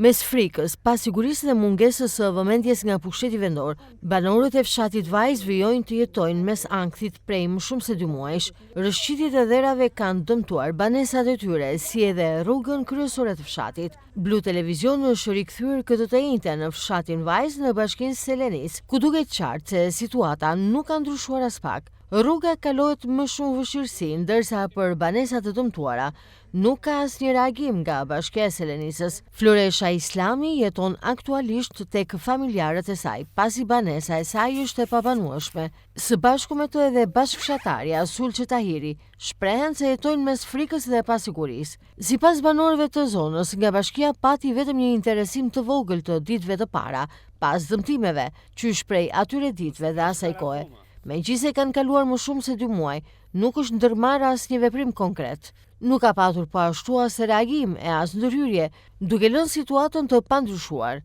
Mes frikës, pasigurisë dhe mungesës së vëmendjes nga pushteti vendor, banorët e fshatit Vajz vijojnë të jetojnë mes ankthit prej më shumë se 2 muajsh. Rëshqitjet e dherave kanë dëmtuar banesat e tyre, si edhe rrugën kryesore të fshatit. Blu Televizion është rikthyer këtë të njëjtën në fshatin Vajz në bashkinë Selenis, ku duket qartë se situata nuk ka ndryshuar as pak. Rruga kalohet më shumë vështirësi, ndërsa për banesat të dëmtuara nuk ka asnjë reagim nga Bashkia e Selenisës. Floresha Islami jeton aktualisht tek familjarët e saj, pasi banesa e saj është e pabanueshme. Së bashku me të edhe bashkëfshatarja Sulçe Tahiri shprehen se jetojnë mes frikës dhe pasigurisë. Sipas banorëve të zonës, nga bashkia pati vetëm një interesim të vogël të ditëve të para, pas dëmtimeve, qysh prej atyre ditëve dhe asaj kohe. Megjithëse kanë kaluar më shumë se 2 muaj, nuk është ndërmarrë asnjë veprim konkret. Nuk ka patur po ashtu as reagim e as ndërhyrje, duke lënë situatën të pandryshuar.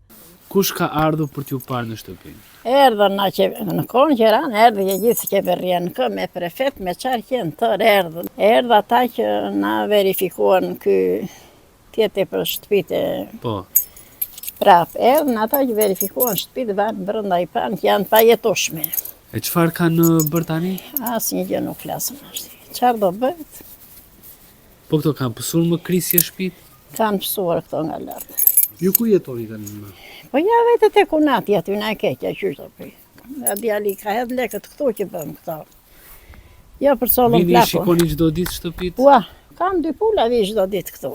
Kush ka ardhur për t'ju parë në shtëpi? Erdhën në kohën që ranë, erdhë që gjithë qeveria në kë, me prefet, me qarqen tërë erdhën. Erdhë ata që na verifikuan ky tjetë për shtëpitë. Po. Prap, erdhën ata që verifikuan shtëpitë vanë brenda i panë që janë pajetoshme. E çfarë kanë bërë tani? Asnjë gjë nuk flasëm ashtu. Çfarë do bëhet? Po këto kanë pësuar më krisje shtëpitë? Kanë pësuar këto nga lart. Ju ku jetoni tani më? Po ja vetë te kunati aty na e keqja qysh do bëj. Djali ka hedh lekët këtu që bëm këto. Jo për sollën Vini plako. shikoni çdo ditë shtëpitë? Ua, kam 2 pula vi çdo ditë këtu.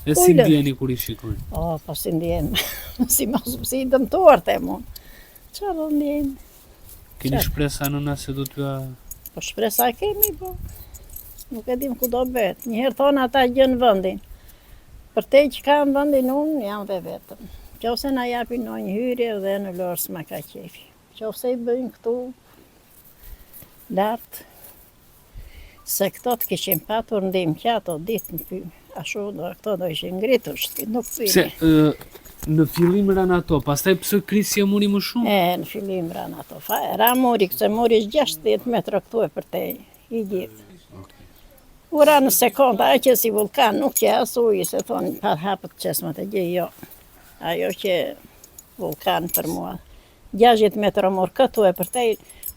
E si ndjeni kur I shikoni? Oh, po si ndjen. si dëmtuar them unë. Çfarë do ndjen? Keni shpresa nëna se do t'ja... Po shpresa kemi, po. Nuk e dim ku do bëhet. Njëherë thonë ata gjë në vendin. Për te që ka në vendin unë, jam dhe vetëm. Qofse na japin në një hyrje dhe në lorë s'ma ka qefi. Qofse I bëjnë këtu lartë, se këto të kishin patur ndim që ato ditë në pymë. Ashtu do këto do ishin ngritur shtëpi, nuk pyni. Se në fillim ranë ato, pastaj pse krisja muri më shumë? Në fillim ranë ato. Ra muri, këse muri 60 metra këtu e për te I gjithë. Ura në sekonda, a që si vulkan, nuk që as ujë, se thonë, pa hapët qesmat e gjë, jo. Ajo që vulkan për mua. 60 metra mor këtu e për te,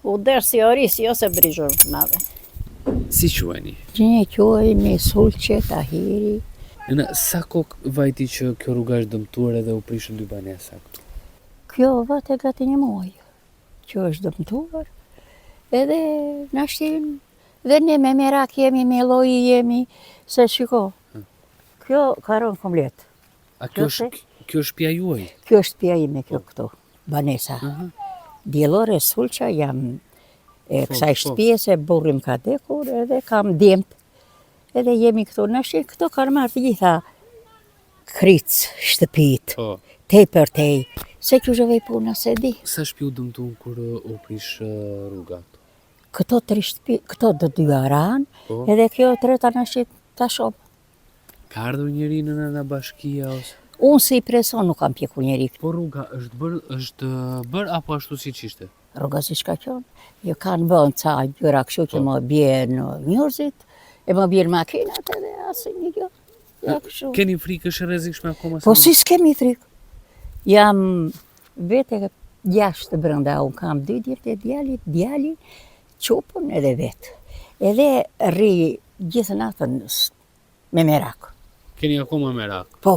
u derë si orisi, ose brizhur të madhe. Si quajni? Ne quajmi Sulçe Tahiri. Nëna, sa kokë vajti që kjo rruga është dëmtuar edhe u prishën 2 banesa këtu? Kjo vate gati 1 muaj, që është dëmtuar, edhe na shtin, dhe ne me merak jemi, me lloj jemi, se shiko, kjo ka rënë komplet. A kjo është shtëpia juaj? Kjo është shtëpia ime, kjo këtu, banesa. Diellore Sulça jam e kësaj shtëpie se burrim ka dekur edhe kam djemp. Edhe jemi këtu në shqip, këto kanë marrë të gjitha kric shtëpit, tej për tej, se që zhëvej puna se di. Sa shtëpi u dëmtuan kur u prish rruga? Këto 3 shtëpi, këto të 2 aran, edhe kjo 3 në shqip të shumë. Ka ardhur njëri në bashkia ose? Unë si preson nuk kam pjeku njeri. Po rruga është bërë apo ashtu si ishte? Rruga si shka qonë, jo kanë bënë ca gjëra kështu që më bjenë njërzit, e më bjerë makinat edhe asë një gjë. Keni frikë, është rrezikshme akoma? Po si s'kemi frikë. Jam vete 6 brenda, unë kam 2 djetë e djali, qupën edhe vetë. Edhe rri gjithë natën me merak. Keni akoma merak? Po,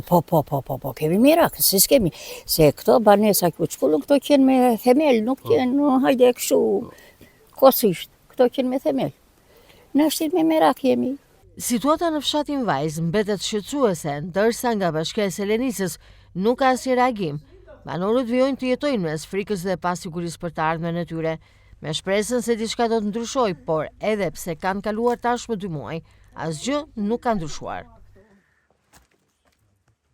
kemi merak, si s'kemi. Se këto banesa kjo qkullun, këto qenë me themel, nuk qenë hajde kështu kosisht, këto qenë me themel. Në shtit me merak jemi. Situata në fshatin Vajz mbetet shqetësuese, ndërsa nga Bashkia e Selenisës nuk ka asnjë reagim. Banorët vijojnë të jetojnë mes frikës dhe pasigurisë për të ardhmen e tyre, me shpresën se diçka do të ndryshojë, por edhe pse kanë kaluar tashmë 2 muaj, asgjë nuk ka ndryshuar.